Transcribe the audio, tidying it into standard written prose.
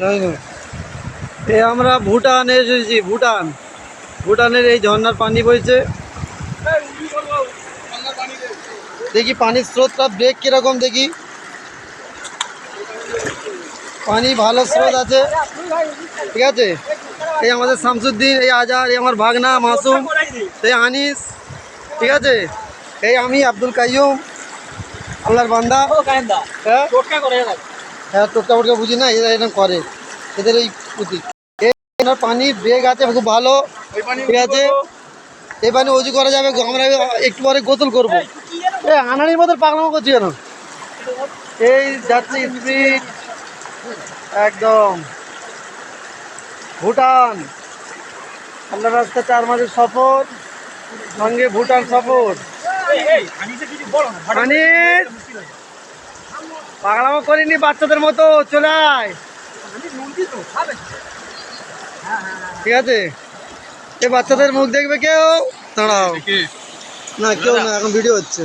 তাই না? আমরা ভুটানে এসেছি। ভুটানের এই ঝর্ণার পানি বইছে। দেখি পানির স্রোতটা বেগ কিরকম, দেখি। পানি ভালো স্রোত আছে, ঠিক আছে। এই আমাদের শামসুদ্দিন, এই আজার, এই আমার ভাগনা মাসুম, এই আনিস, ঠিক আছে। এই আমি আব্দুল কাইয়ুম, আল্লাহর বান্দা। হ্যাঁ হ্যাঁ, টোটকা ফোটকা বুঝি না, এরা এরকম করে, এদের এই পুঁতি। এনার পানির বেগ আছে খুব ভালো, ঠিক আছে। এই পানি অজু করা যাবে। আমরা একটু পরে গোসল করবো। এই আনাড়ির মতো পাগলামো করছি কেন? এই যাচ্ছি স্পিড একদম ভুটান। আল্লাহ রাস্তা 4 মাসের সফর, সঙ্গে ভুটান সফর। আনিস, পাগলামো করিনি, বাচ্চাদের মতো চলে আয়, ঠিক আছে। এই বাচ্চাদের মুখ দেখবে কেউ? দাঁড়াও, না কেউ না, এখন ভিডিও হচ্ছে।